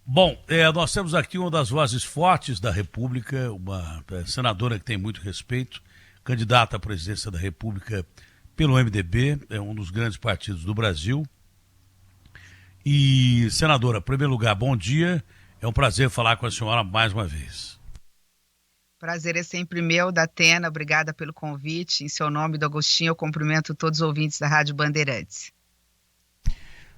Bom, nós temos aqui uma das vozes fortes da República, uma senadora que tem muito respeito, candidata à presidência da República pelo MDB, é um dos grandes partidos do Brasil. E, senadora, em primeiro lugar, bom dia. É um prazer falar com a senhora mais uma vez. Prazer é sempre meu, da Atena. Obrigada pelo convite. Em seu nome, do Agostinho, eu cumprimento todos os ouvintes da Rádio Bandeirantes.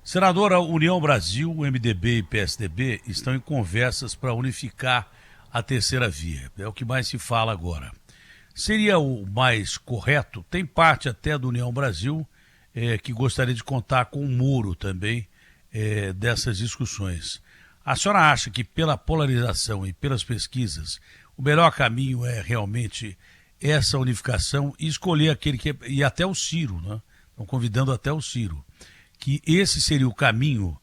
Senadora, União Brasil, MDB e PSDB estão em conversas para unificar a terceira via. É o que mais se fala agora. Seria o mais correto, tem parte até do União Brasil que gostaria de contar com o muro também dessas discussões. A senhora acha que pela polarização e pelas pesquisas, o melhor caminho é realmente essa unificação e escolher aquele que... E até o Ciro, né? Estão convidando até o Ciro. Que esse seria o caminho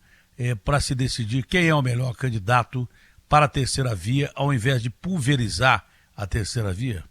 para se decidir quem é o melhor candidato para a terceira via, ao invés de pulverizar a terceira via?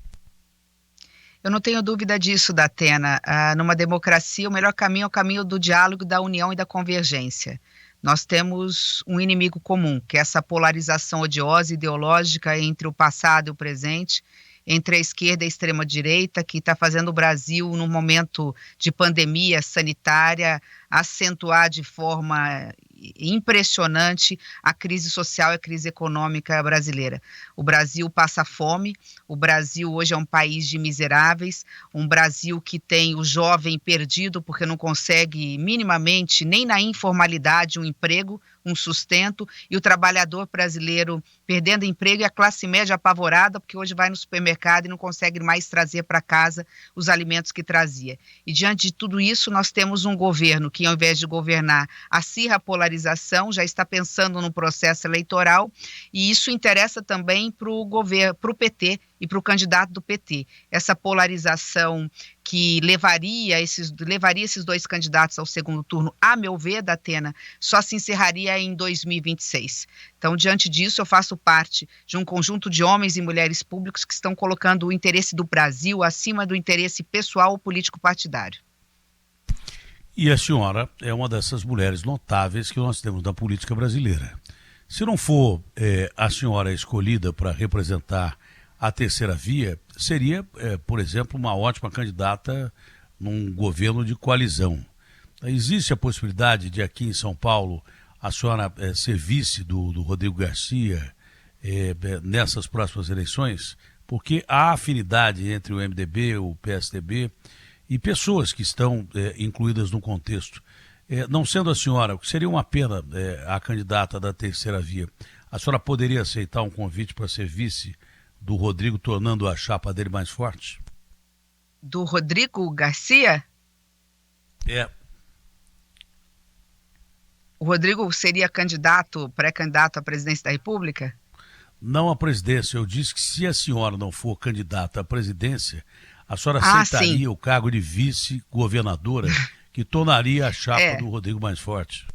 Eu não tenho dúvida disso, Datena. Numa democracia, o melhor caminho é o caminho do diálogo, da união e da convergência. Nós temos um inimigo comum, que é essa polarização odiosa, ideológica entre o passado e o presente, entre a esquerda e a extrema-direita, que está fazendo o Brasil, num momento de pandemia sanitária, acentuar de forma impressionante a crise social e a crise econômica brasileira. O Brasil passa fome, o Brasil hoje é um país de miseráveis, um Brasil que tem o jovem perdido porque não consegue minimamente, nem na informalidade, um emprego, um sustento, e o trabalhador brasileiro perdendo emprego e a classe média apavorada porque hoje vai no supermercado e não consegue mais trazer para casa os alimentos que trazia. E diante de tudo isso, nós temos um governo que, ao invés de governar, acirra a polarização, já está pensando no processo eleitoral, e isso interessa também para o governo, para o PT e para o candidato do PT. Essa polarização que levaria esses dois candidatos ao segundo turno, a meu ver, Datena, só se encerraria em 2026. Então, diante disso, eu faço parte de um conjunto de homens e mulheres públicos que estão colocando o interesse do Brasil acima do interesse pessoal ou político partidário. E a senhora é uma dessas mulheres notáveis que nós temos na política brasileira. Se não for a senhora escolhida para representar a terceira via, seria, por exemplo, uma ótima candidata num governo de coalizão. Existe a possibilidade de aqui em São Paulo a senhora ser vice do Rodrigo Garcia nessas próximas eleições? Porque há afinidade entre o MDB, o PSDB e pessoas que estão incluídas no contexto. Não sendo a senhora, o que seria uma pena a candidata da terceira via, a senhora poderia aceitar um convite para ser vice do Rodrigo, tornando a chapa dele mais forte? Do Rodrigo Garcia? O Rodrigo seria pré-candidato à presidência da República? Não à presidência. Eu disse que se a senhora não for candidata à presidência, a senhora aceitaria o cargo de vice-governadora, que tornaria a chapa do Rodrigo mais forte?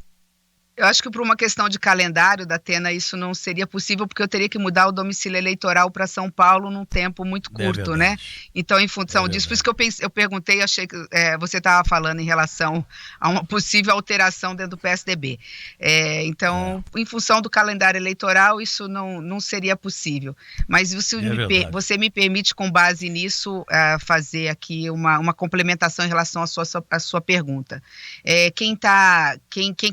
Eu acho que por uma questão de calendário, Datena, isso não seria possível, porque eu teria que mudar o domicílio eleitoral para São Paulo num tempo muito curto, né? Então, em função disso, por isso que eu perguntei, achei que você estava falando em relação a uma possível alteração dentro do PSDB. Então, em função do calendário eleitoral, isso não seria possível. Mas você me permite, com base nisso, fazer aqui uma complementação em relação à sua pergunta. Quem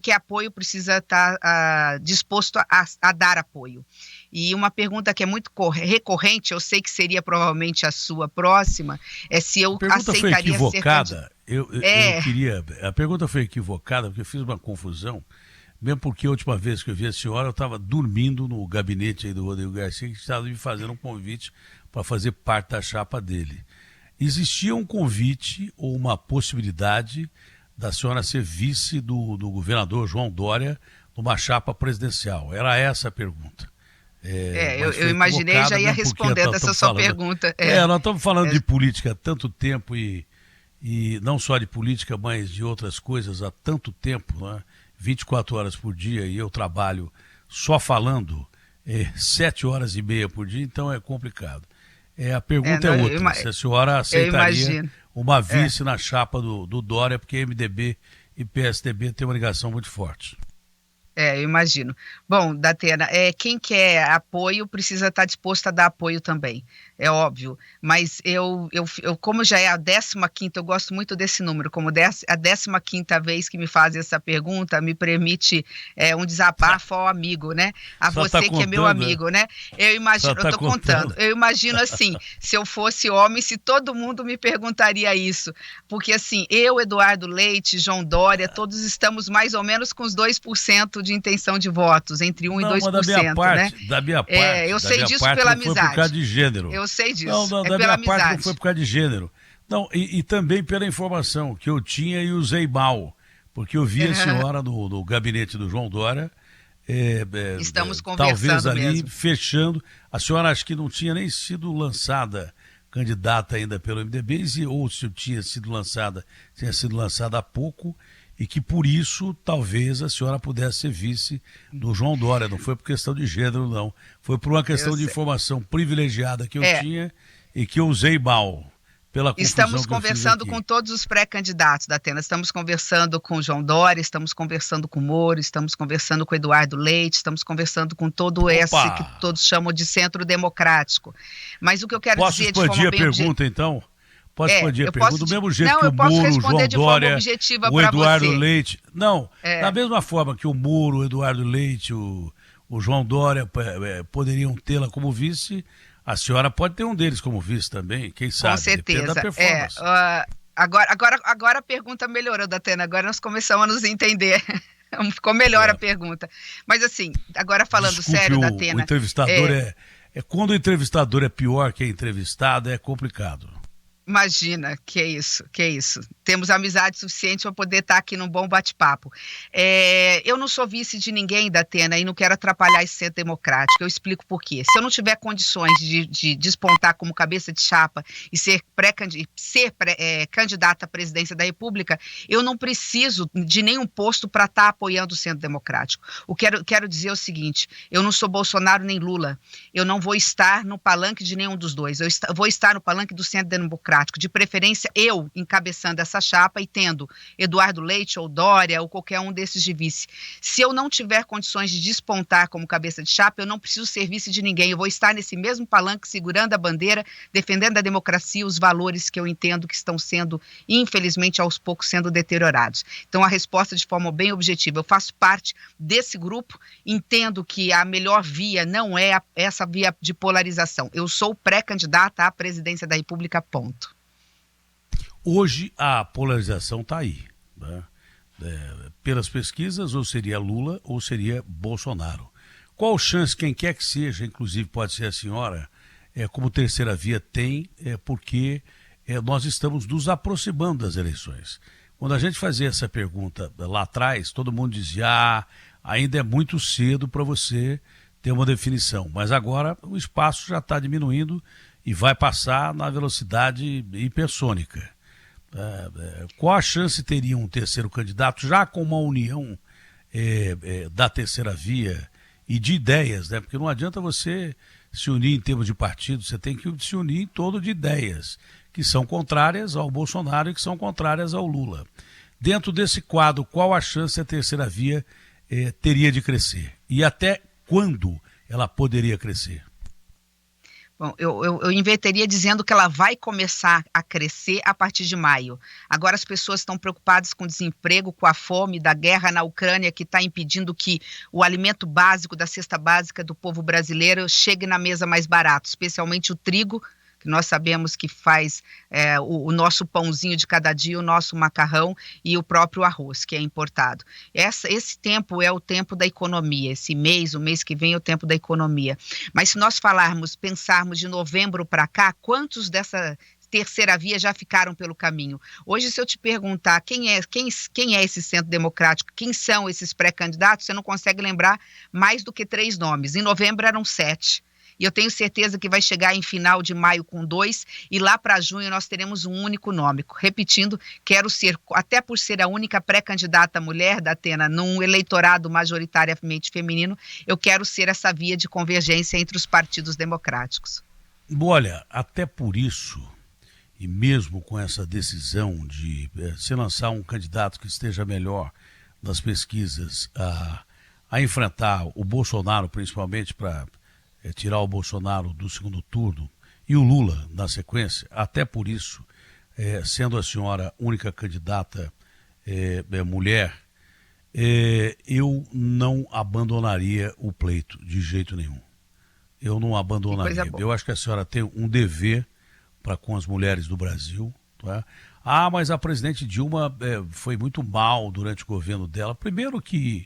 quer apoio precisa estar disposto a dar apoio. E uma pergunta que é muito recorrente, eu sei que seria provavelmente a sua próxima, é se eu aceitaria ser candidata. A pergunta foi equivocada, porque eu fiz uma confusão, mesmo porque a última vez que eu vi a senhora, eu estava dormindo no gabinete aí do Rodrigo Garcia, que estava me fazendo um convite para fazer parte da chapa dele. Existia um convite ou uma possibilidade da senhora ser vice do governador João Dória numa chapa presidencial? Era essa a pergunta. Eu imaginei já ia respondendo essa sua pergunta. Nós estamos falando de política há tanto tempo e não só de política, mas de outras coisas há tanto tempo, né? 24 horas por dia, e eu trabalho só falando 7 horas e meia por dia, então é complicado. A pergunta é outra, se a senhora aceitaria uma vice na chapa do Dória, porque MDB e PSDB têm uma ligação muito forte. Eu imagino. Bom, Datena, quem quer apoio precisa estar disposto a dar apoio também, é óbvio. Mas como já é a 15ª, eu gosto muito desse número, como a 15ª vez que me fazem essa pergunta, me permite um desabafo ao amigo, né? A Só você tá que é meu contando, amigo, né? Eu imagino, Só tá eu estou contando, contando. eu imagino assim, se eu fosse homem, se todo mundo me perguntaria isso. Porque assim, eu, Eduardo Leite, João Dória, todos estamos mais ou menos com os 2% de intenção de votos, entre 1% e Não, mas 2%, né? Eu da sei minha disso parte pela não foi por causa amizade. de gênero. Eu sei Não, disso, não, é da pela minha parte não foi amizade. por causa de gênero. Não, e também pela informação que eu tinha e usei mal, porque eu vi a senhora no gabinete do João Dória, Estamos talvez conversando ali mesmo. fechando. A senhora acho que não tinha nem sido lançada candidata ainda pelo MDB, ou se tinha sido lançada há pouco, e que por isso talvez a senhora pudesse ser vice do João Dória. Não foi por questão de gênero, não. Foi por uma Eu questão de sei. informação privilegiada que eu É, tinha e que eu usei mal, pela confusão Estamos que eu fiz conversando com aqui. todos os pré-candidatos da Atena. Estamos conversando com o João Dória, estamos conversando com o Moro, estamos conversando com o Eduardo Leite, estamos conversando com todo esse que Opa! todos chamam de centro democrático. Mas o que eu quero Posso dizer de forma expandir a bem objetiva. pergunta, então? Posso expandir a Eu pergunta? posso. Do mesmo jeito Não, que o eu posso Moro, o responder João de forma Dória, objetiva o para Eduardo você. Leite. Não, da É, mesma forma que o Moro, o Eduardo Leite, o João Dória poderiam tê-la como vice, a senhora pode ter um deles como vice também, quem com sabe? Depende da certeza. performance. Agora a pergunta melhorou, Datena. Agora nós começamos a nos entender. Ficou melhor a É. pergunta. Mas assim, agora falando Desculpe, sério, o Datena, entrevistador quando o entrevistador é pior que a entrevistada, é complicado. imagina, que é isso, que é isso. Temos amizade suficiente para poder estar aqui num bom bate-papo. Eu não sou vice de ninguém, Datena, e não quero atrapalhar esse centro democrático. Eu explico por quê. Se eu não tiver condições de despontar como cabeça de chapa e ser candidata à presidência da República, eu não preciso de nenhum posto para estar apoiando o centro democrático. Quero dizer o seguinte, eu não sou Bolsonaro nem Lula. Eu não vou estar no palanque de nenhum dos dois. Vou estar no palanque do centro democrático. De preferência, eu encabeçando essa chapa e tendo Eduardo Leite ou Dória ou qualquer um desses de vice. Se eu não tiver condições de despontar como cabeça de chapa, eu não preciso ser vice de ninguém. Eu vou estar nesse mesmo palanque, segurando a bandeira, defendendo a democracia, os valores que eu entendo que estão sendo, infelizmente, aos poucos sendo deteriorados. Então, a resposta de forma bem objetiva. Eu faço parte desse grupo, entendo que a melhor via não é essa via de polarização. Eu sou pré-candidata à presidência da República, ponto. Hoje a polarização está aí, né? Pelas pesquisas, ou seria Lula ou seria Bolsonaro. Qual chance, quem quer que seja, inclusive pode ser a senhora, como terceira via tem, porque nós estamos nos aproximando das eleições. Quando a gente fazia essa pergunta lá atrás, todo mundo dizia, ainda é muito cedo para você ter uma definição, mas agora o espaço já está diminuindo e vai passar na velocidade hipersônica. Qual a chance teria um terceiro candidato, já com uma união da terceira via e de ideias, né? Porque não adianta você se unir em termos de partido, você tem que se unir em torno de ideias que são contrárias ao Bolsonaro e que são contrárias ao Lula. Dentro desse quadro, qual a chance a terceira via teria de crescer? E até quando ela poderia crescer? Bom, eu inverteria dizendo que ela vai começar a crescer a partir de maio. Agora as pessoas estão preocupadas com o desemprego, com a fome, da guerra na Ucrânia, que está impedindo que o alimento básico da cesta básica do povo brasileiro chegue na mesa mais barato, especialmente o trigo, que nós sabemos que faz o nosso pãozinho de cada dia, o nosso macarrão e o próprio arroz, que é importado. Esse tempo é o tempo da economia, o mês que vem é o tempo da economia. Mas se nós pensarmos de novembro para cá, quantos dessa terceira via já ficaram pelo caminho? Hoje, se eu te perguntar quem é esse centro democrático, quem são esses pré-candidatos, você não consegue lembrar mais do que 3 nomes. Em novembro eram 7. E eu tenho certeza que vai chegar em final de maio com 2, e lá para junho nós teremos um único nome. Repetindo, quero ser, até por ser a única pré-candidata mulher da Atena num eleitorado majoritariamente feminino, eu quero ser essa via de convergência entre os partidos democráticos. Olha, até por isso, e mesmo com essa decisão de se lançar um candidato que esteja melhor nas pesquisas a enfrentar o Bolsonaro, principalmente para tirar o Bolsonaro do segundo turno e o Lula na sequência, até por isso, sendo a senhora única candidata mulher, eu não abandonaria o pleito de jeito nenhum. Eu não abandonaria. Eu acho que a senhora tem um dever para com as mulheres do Brasil. Tá? Ah, mas a presidente Dilma foi muito mal durante o governo dela. Primeiro que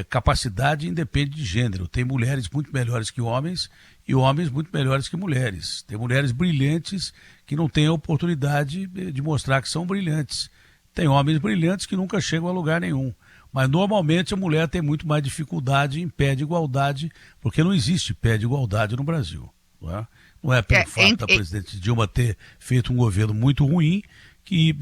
capacidade independe de gênero. Tem mulheres muito melhores que homens e homens muito melhores que mulheres. Tem mulheres brilhantes que não têm a oportunidade de mostrar que são brilhantes. Tem homens brilhantes que nunca chegam a lugar nenhum. Mas normalmente a mulher tem muito mais dificuldade em pé de igualdade, porque não existe pé de igualdade no Brasil. Não é pelo fato da presidente Dilma ter feito um governo muito ruim que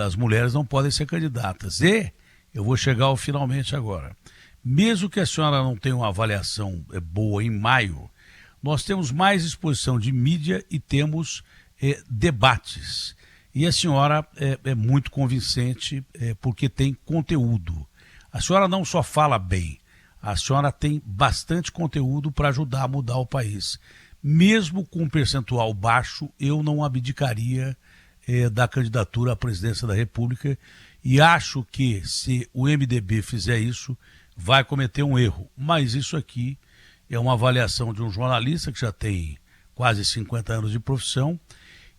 as mulheres não podem ser candidatas. E eu vou chegar ao finalmente agora. Mesmo que a senhora não tenha uma avaliação boa em maio, nós temos mais exposição de mídia e temos debates. E a senhora é muito convincente porque tem conteúdo. A senhora não só fala bem, a senhora tem bastante conteúdo para ajudar a mudar o país. Mesmo com um percentual baixo, eu não abdicaria da candidatura à presidência da República e acho que se o MDB fizer isso, vai cometer um erro. Mas isso aqui é uma avaliação de um jornalista que já tem quase 50 anos de profissão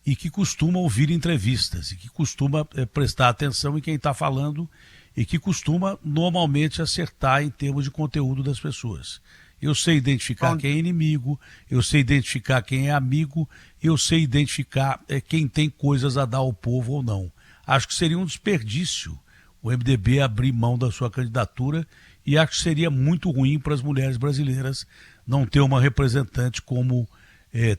e que costuma ouvir entrevistas, e que costuma prestar atenção em quem está falando e que costuma normalmente acertar em termos de conteúdo das pessoas. Eu sei identificar quem é inimigo, eu sei identificar quem é amigo, eu sei identificar quem tem coisas a dar ao povo ou não. Acho que seria um desperdício o MDB abrir mão da sua candidatura e acho que seria muito ruim para as mulheres brasileiras não ter uma representante como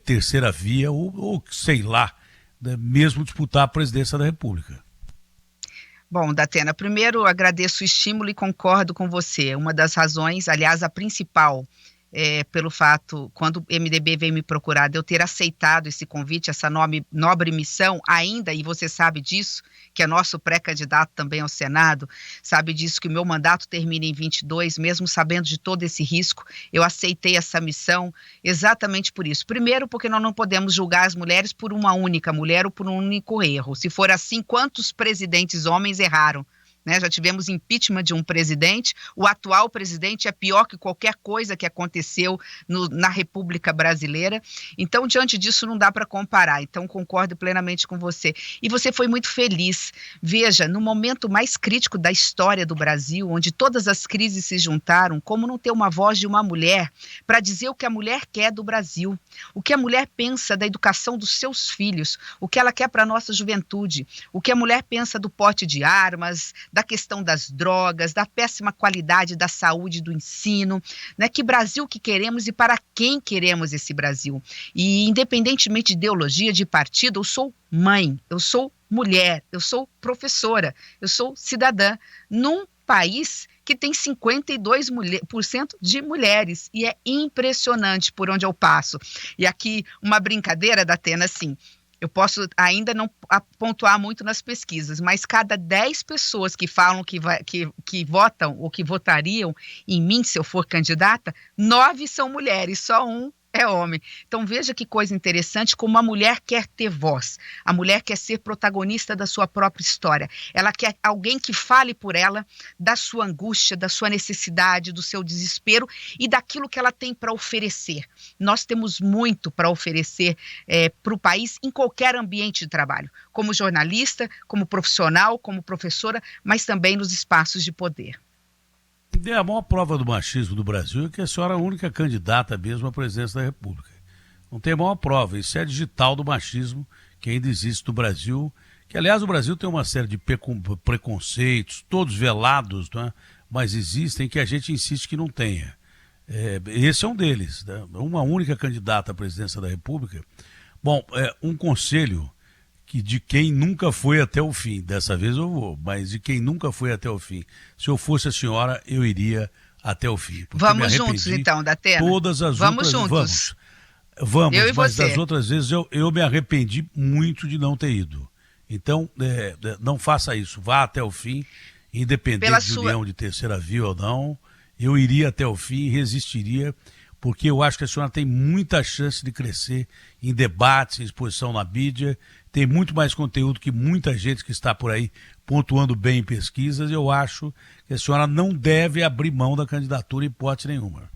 terceira via ou sei lá, né, mesmo disputar a presidência da República. Bom, Datena, primeiro agradeço o estímulo e concordo com você. Uma das razões, aliás, a principal, pelo fato, quando o MDB veio me procurar, de eu ter aceitado esse convite, essa nobre missão ainda, e você sabe disso, que é nosso pré-candidato também ao Senado, sabe disso, que o meu mandato termina em 22, mesmo sabendo de todo esse risco, eu aceitei essa missão exatamente por isso. Primeiro, porque nós não podemos julgar as mulheres por uma única mulher ou por um único erro. Se for assim, quantos presidentes homens erraram? Já tivemos impeachment de um presidente, o atual presidente é pior que qualquer coisa que aconteceu na República Brasileira, então diante disso não dá para comparar, então concordo plenamente com você. E você foi muito feliz, veja, no momento mais crítico da história do Brasil, onde todas as crises se juntaram, como não ter uma voz de uma mulher para dizer o que a mulher quer do Brasil, o que a mulher pensa da educação dos seus filhos, o que ela quer para a nossa juventude, o que a mulher pensa do porte de armas, da questão das drogas, da péssima qualidade da saúde, do ensino, né? Que Brasil que queremos e para quem queremos esse Brasil. E independentemente de ideologia, de partido, eu sou mãe, eu sou mulher, eu sou professora, eu sou cidadã, num país que tem 52% de mulheres, e é impressionante por onde eu passo. E aqui uma brincadeira, Datena, assim, eu posso ainda não pontuar muito nas pesquisas, mas cada 10 pessoas que falam que votam ou que votariam em mim se eu for candidata, 9 são mulheres, só um é homem. Então veja que coisa interessante, como a mulher quer ter voz, a mulher quer ser protagonista da sua própria história, ela quer alguém que fale por ela da sua angústia, da sua necessidade, do seu desespero e daquilo que ela tem para oferecer. Nós temos muito para oferecer para o país em qualquer ambiente de trabalho, como jornalista, como profissional, como professora, mas também nos espaços de poder. A maior prova do machismo do Brasil é que a senhora é a única candidata mesmo à presidência da República. Não tem a maior prova. Isso é digital do machismo que ainda existe no Brasil, que aliás o Brasil tem uma série de preconceitos, todos velados, né? Mas existem que a gente insiste que não tenha. Esse é um deles, né? Uma única candidata à presidência da República. Bom, um conselho que de quem nunca foi até o fim, dessa vez eu vou, mas de quem nunca foi até o fim. Se eu fosse a senhora, eu iria até o fim. Vamos juntos então, Datena? Todas as vamos outras juntos. Vamos, eu e mas você. das outras vezes eu me arrependi muito de não ter ido. Então, não faça isso, vá até o fim, independente de união de terceira via ou não, eu iria até o fim e resistiria, porque eu acho que a senhora tem muita chance de crescer em debates, em exposição na mídia, tem muito mais conteúdo que muita gente que está por aí pontuando bem em pesquisas. Eu acho que a senhora não deve abrir mão da candidatura em hipótese nenhuma.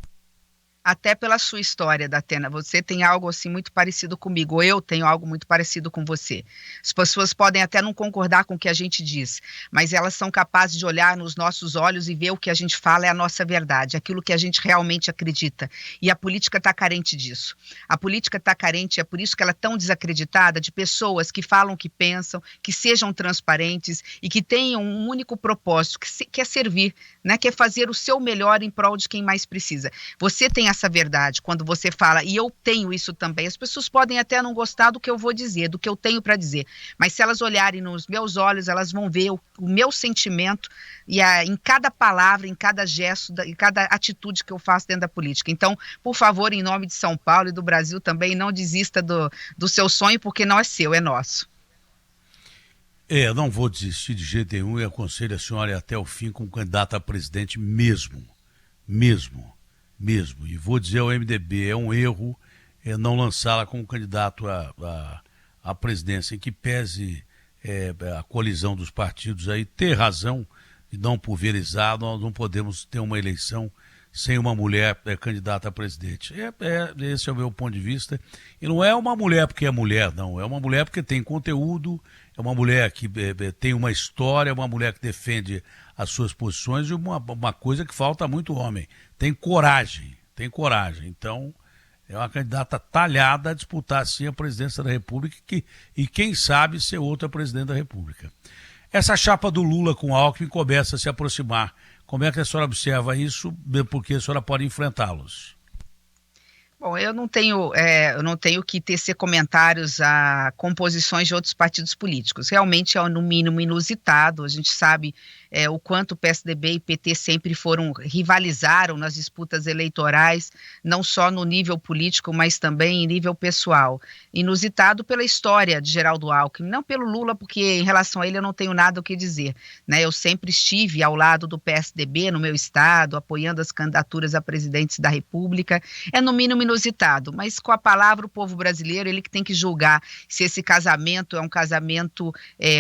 Até pela sua história, Datena, você tem algo assim muito parecido comigo, ou eu tenho algo muito parecido com você. As pessoas podem até não concordar com o que a gente diz, mas elas são capazes de olhar nos nossos olhos e ver o que a gente fala é a nossa verdade, aquilo que a gente realmente acredita. E a política está carente disso. A política está carente, é por isso que ela é tão desacreditada, de pessoas que falam o que pensam, que sejam transparentes e que tenham um único propósito, que é servir, né? Que é fazer o seu melhor em prol de quem mais precisa. Você tem essa verdade quando você fala, e eu tenho isso também. As pessoas podem até não gostar do que eu vou dizer, do que eu tenho para dizer, mas se elas olharem nos meus olhos, elas vão ver o meu sentimento em cada palavra, em cada gesto, em cada atitude que eu faço dentro da política. Então, por favor, em nome de São Paulo e do Brasil também, não desista do seu sonho, porque não é seu, é nosso. Não vou desistir de jeito nenhum e aconselho a senhora a ir até o fim como candidata a presidente mesmo. E vou dizer ao MDB, é um erro não lançá-la como candidato à presidência, em que pese a colisão dos partidos aí, ter razão de não pulverizar, nós não podemos ter uma eleição sem uma mulher candidata a presidente. Esse é o meu ponto de vista. E não é uma mulher porque é mulher, não. É uma mulher porque tem conteúdo, é uma mulher que tem uma história, é uma mulher que defende as suas posições e uma coisa que falta a muito homem. Tem coragem. Então, é uma candidata talhada a disputar, sim, a presidência da República e quem sabe, ser outra presidente da República. Essa chapa do Lula com Alckmin começa a se aproximar. Como é que a senhora observa isso? Porque a senhora pode enfrentá-los. Bom, eu não tenho que tecer comentários a composições de outros partidos políticos. Realmente é, no mínimo, inusitado. A gente sabe o quanto o PSDB e PT sempre rivalizaram nas disputas eleitorais, não só no nível político, mas também em nível pessoal. Inusitado pela história de Geraldo Alckmin, não pelo Lula, porque em relação a ele eu não tenho nada o que dizer, né? Eu sempre estive ao lado do PSDB no meu estado, apoiando as candidaturas a presidentes da República. É no mínimo inusitado, mas com a palavra o povo brasileiro, ele que tem que julgar se esse casamento é um casamento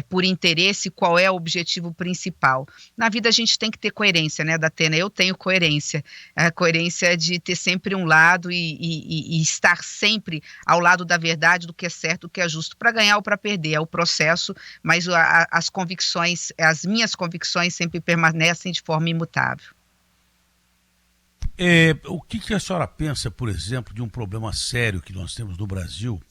por interesse, qual é o objetivo principal. Na vida a gente tem que ter coerência, né, Datena? Eu tenho coerência. A coerência de ter sempre um lado e estar sempre ao lado da verdade, do que é certo, do que é justo, para ganhar ou para perder. É o processo, mas as minhas convicções sempre permanecem de forma imutável. O que a senhora pensa, por exemplo, de um problema sério que nós temos no Brasil?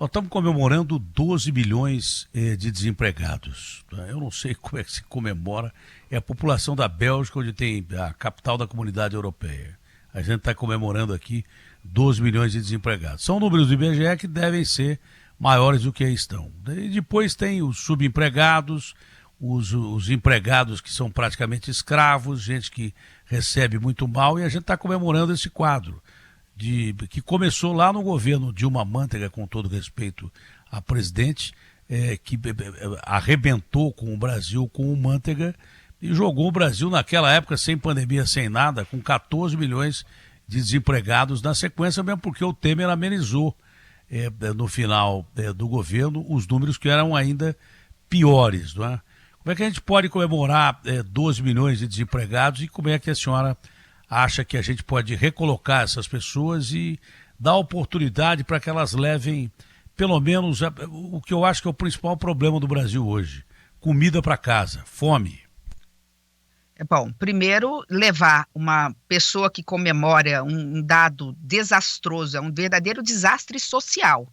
Nós estamos comemorando 12 milhões de desempregados. Eu não sei como é que se comemora. É a população da Bélgica, onde tem a capital da Comunidade Europeia. A gente está comemorando aqui 12 milhões de desempregados. São números do IBGE que devem ser maiores do que estão. E depois tem os subempregados, os empregados que são praticamente escravos, gente que recebe muito mal, e a gente está comemorando esse quadro que começou lá no governo Dilma Mantega, com todo respeito à presidente, que arrebentou com o Brasil, com o Mantega, e jogou o Brasil naquela época sem pandemia, sem nada, com 14 milhões de desempregados na sequência, mesmo porque o Temer amenizou no final do governo os números que eram ainda piores, não é? Como é que a gente pode comemorar 12 milhões de desempregados e como é que a senhora acha que a gente pode recolocar essas pessoas e dar oportunidade para que elas levem, pelo menos, o que eu acho que é o principal problema do Brasil hoje: comida para casa, fome? Bom, primeiro, levar uma pessoa que comemora um dado desastroso, é um verdadeiro desastre social.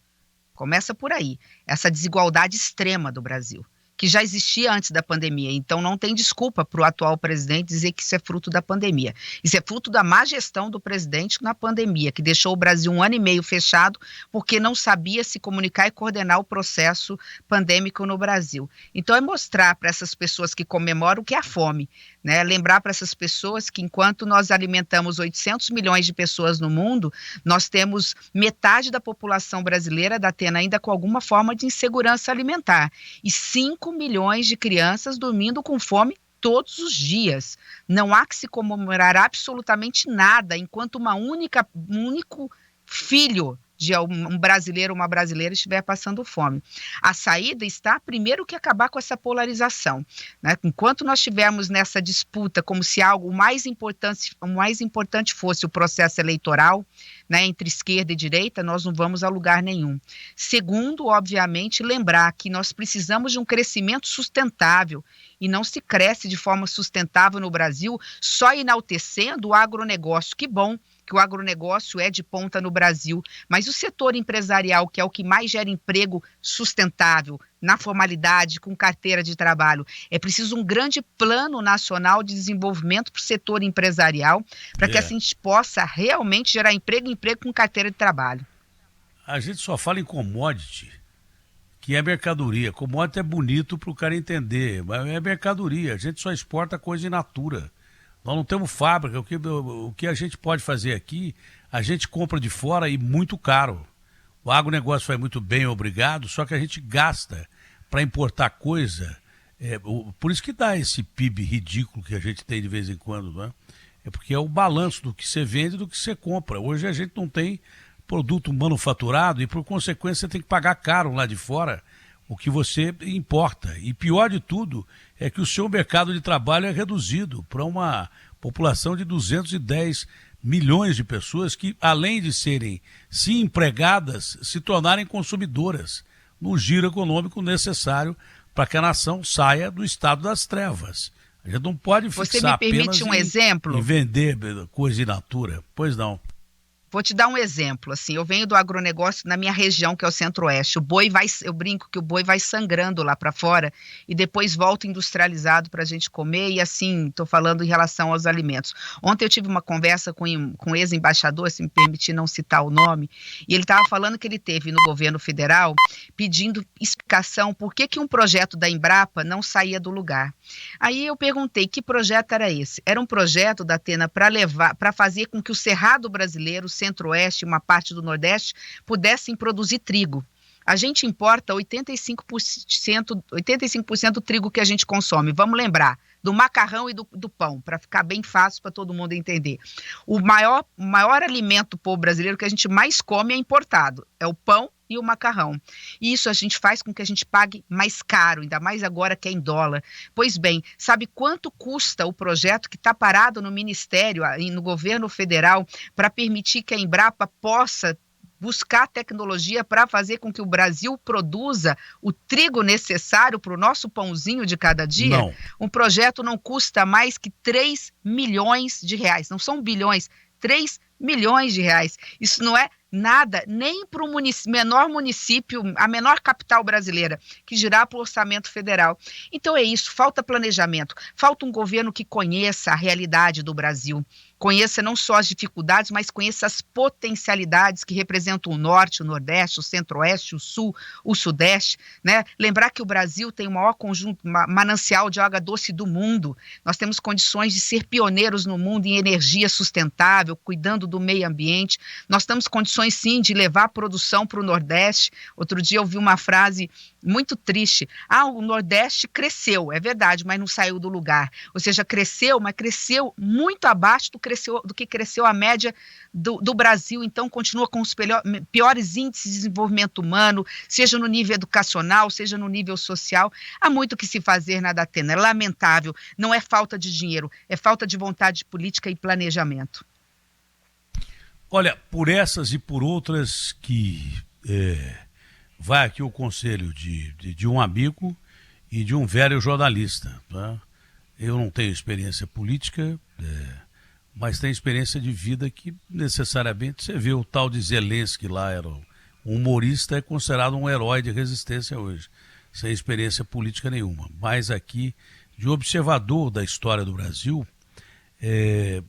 Começa por aí, essa desigualdade extrema do Brasil, que já existia antes da pandemia. Então não tem desculpa para o atual presidente dizer que isso é fruto da pandemia. Isso é fruto da má gestão do presidente na pandemia, que deixou o Brasil 1 ano e meio fechado porque não sabia se comunicar e coordenar o processo pandêmico no Brasil. Então é mostrar para essas pessoas que comemoram o que é a fome, né? Lembrar para essas pessoas que enquanto nós alimentamos 800 milhões de pessoas no mundo, nós temos metade da população brasileira Datena ainda com alguma forma de insegurança alimentar e 5 milhões de crianças dormindo com fome todos os dias. Não há que se comemorar absolutamente nada enquanto um único filho de um brasileiro ou uma brasileira estiver passando fome. A saída está, primeiro, que acabar com essa polarização, né? Enquanto nós estivermos nessa disputa como se algo mais importante fosse o processo eleitoral, né, entre esquerda e direita, nós não vamos a lugar nenhum. Segundo, obviamente, lembrar que nós precisamos de um crescimento sustentável e não se cresce de forma sustentável no Brasil só enaltecendo o agronegócio. Que bom que o agronegócio é de ponta no Brasil, mas o setor empresarial, que é o que mais gera emprego sustentável, na formalidade, com carteira de trabalho, é preciso um grande plano nacional de desenvolvimento para o setor empresarial, para que assim a gente possa realmente gerar emprego com carteira de trabalho. A gente só fala em commodity, que é mercadoria. Commodity é bonito para o cara entender, mas é mercadoria. A gente só exporta coisa in natura. Nós não temos fábrica. O que a gente pode fazer aqui, a gente compra de fora e muito caro. O agronegócio vai muito bem, obrigado, só que a gente gasta para importar coisa. Por isso que dá esse PIB ridículo que a gente tem de vez em quando, né? É porque é o balanço do que você vende e do que você compra. Hoje a gente não tem produto manufaturado e, por consequência, você tem que pagar caro lá de fora o que você importa. E pior de tudo é que o seu mercado de trabalho é reduzido para uma população de 210 milhões de pessoas que, além de serem, sim, empregadas, se tornarem consumidoras no giro econômico necessário para que a nação saia do estado das trevas. A gente não pode fixar Você me permite um exemplo? Em vender coisa in natura. Pois não. Vou te dar um exemplo, assim, eu venho do agronegócio na minha região, que é o Centro-Oeste. Eu brinco que o boi vai sangrando lá para fora e depois volta industrializado para a gente comer e assim, estou falando em relação aos alimentos. Ontem eu tive uma conversa com um ex-embaixador, se me permitir não citar o nome, e ele estava falando que ele teve no governo federal pedindo explicação por que um projeto da Embrapa não saía do lugar. Aí eu perguntei que projeto era esse. Era um projeto da Atena para fazer com que o Cerrado brasileiro, Centro-Oeste e uma parte do Nordeste pudessem produzir trigo. A gente importa 85% do trigo que a gente consome. Vamos lembrar do macarrão e do pão, para ficar bem fácil para todo mundo entender. O maior alimento do povo brasileiro que a gente mais come é importado, é o pão e o macarrão. E isso a gente faz com que a gente pague mais caro, ainda mais agora que é em dólar. Pois bem, sabe quanto custa o projeto que está parado no Ministério, no governo federal, para permitir que a Embrapa possa buscar tecnologia para fazer com que o Brasil produza o trigo necessário para o nosso pãozinho de cada dia? Não. Um projeto não custa mais que 3 milhões de reais. Não são bilhões, 3 milhões de reais. Isso não é nada, nem para o menor município, a menor capital brasileira, que girar para o orçamento federal. Então é isso, falta planejamento, falta um governo que conheça a realidade do Brasil, conheça não só as dificuldades, mas conheça as potencialidades que representam o Norte, o Nordeste, o Centro-Oeste, o Sul, o Sudeste, né? Lembrar que o Brasil tem o maior manancial de água doce do mundo. Nós temos condições de ser pioneiros no mundo em energia sustentável, cuidando do meio ambiente. Nós temos condições, sim, de levar a produção para o Nordeste. Outro dia eu vi uma frase muito triste. O Nordeste cresceu, é verdade, mas não saiu do lugar. Ou seja, cresceu, mas cresceu muito abaixo do que cresceu a média do Brasil. Então, continua com os piores índices de desenvolvimento humano, seja no nível educacional, seja no nível social. Há muito o que se fazer na Datena. É lamentável. Não é falta de dinheiro, é falta de vontade política e planejamento. Olha, por essas e por outras que vai aqui o conselho de um amigo e de um velho jornalista. Tá? Eu não tenho experiência política, mas tenho experiência de vida que necessariamente você vê o tal de Zelensky lá, era um humorista, é considerado um herói de resistência hoje, sem experiência política nenhuma. Mas aqui, de observador da história do Brasil,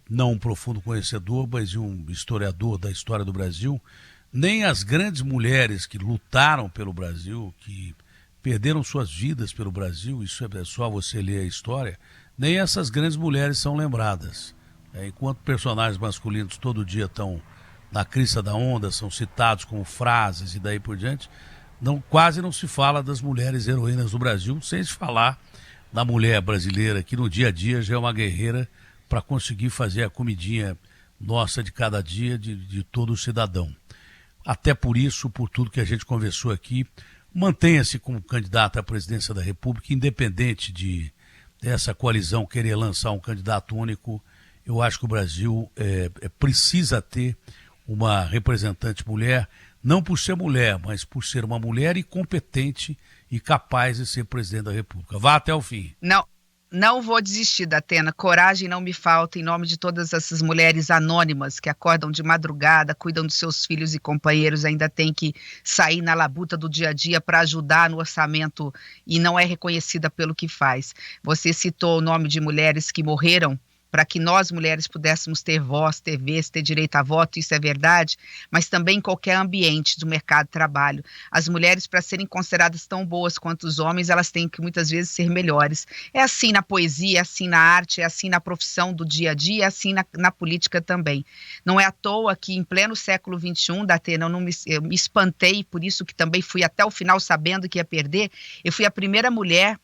não um profundo conhecedor, mas de um historiador da história do Brasil, nem as grandes mulheres que lutaram pelo Brasil, que perderam suas vidas pelo Brasil, isso é só você ler a história, nem essas grandes mulheres são lembradas. Enquanto personagens masculinos todo dia estão na crista da onda, são citados como frases e daí por diante, quase não se fala das mulheres heroínas do Brasil, sem se falar na mulher brasileira, que no dia a dia já é uma guerreira para conseguir fazer a comidinha nossa de cada dia, de todo cidadão. Até por isso, por tudo que a gente conversou aqui, mantenha-se como candidata à presidência da República, independente dessa coalizão querer lançar um candidato único. Eu acho que o Brasil precisa ter uma representante mulher, não por ser mulher, mas por ser uma mulher e competente e capaz de ser presidente da República. Vá até o fim. Não vou desistir, Datena. Coragem não me falta, em nome de todas essas mulheres anônimas que acordam de madrugada, cuidam dos seus filhos e companheiros, ainda tem que sair na labuta do dia a dia para ajudar no orçamento e não é reconhecida pelo que faz. Você citou o nome de mulheres que morreram para que nós mulheres pudéssemos ter voz, ter vez, ter direito a voto, isso é verdade, mas também em qualquer ambiente do mercado de trabalho. As mulheres, para serem consideradas tão boas quanto os homens, elas têm que muitas vezes ser melhores. É assim na poesia, é assim na arte, é assim na profissão do dia a dia, é assim na política também. Não é à toa que em pleno século XXI, Datena, eu me espantei, por isso que também fui até o final sabendo que ia perder. Eu fui a primeira mulher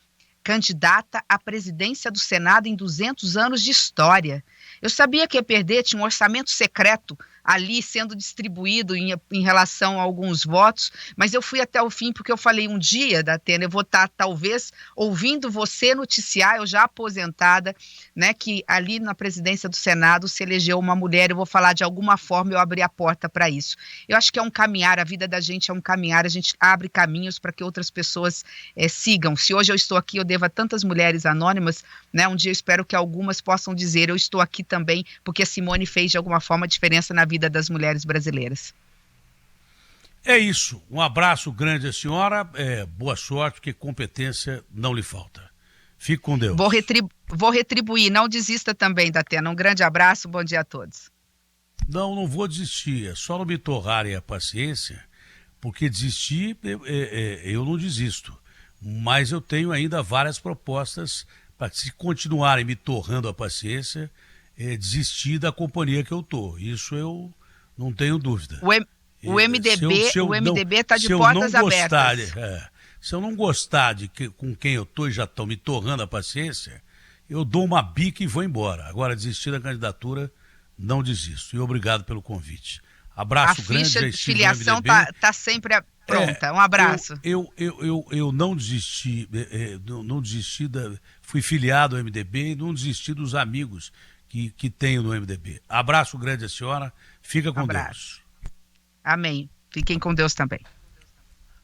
candidata à presidência do Senado em 200 anos de história. Eu sabia que ia perder, tinha um orçamento secreto ali sendo distribuído em relação a alguns votos, mas eu fui até o fim porque eu falei, um dia, Datena, eu vou estar talvez ouvindo você noticiar, eu já aposentada, né, que ali na presidência do Senado se elegeu uma mulher, eu vou falar de alguma forma, eu abri a porta para isso. Eu acho que é um caminhar, a vida da gente é um caminhar, a gente abre caminhos para que outras pessoas sigam. Se hoje eu estou aqui, eu devo a tantas mulheres anônimas, né, um dia eu espero que algumas possam dizer, eu estou aqui também porque a Simone fez de alguma forma diferença na vida das mulheres brasileiras. É isso. Um abraço grande à senhora. Boa sorte, porque competência não lhe falta. Fique com Deus. Vou retribuir. Não desista também, Datena. Um grande abraço. Bom dia a todos. Não vou desistir. É só não me torrarem a paciência, porque desistir, eu não desisto. Mas eu tenho ainda várias propostas para, se continuarem me torrando a paciência, desistir da companhia que eu estou. Isso eu não tenho dúvida. O MDB está de portas abertas. Se eu não gostar com quem eu estou e já estão me torrando a paciência, eu dou uma bica e vou embora. Agora, desistir da candidatura, não desisto. E obrigado pelo convite. Abraço grande. A ficha de filiação está sempre pronta. Um abraço. Eu não desisti, fui filiado ao MDB e não desisti dos amigos que tenho no MDB. Abraço grande à senhora, fica com Deus. Amém. Fiquem com Deus também.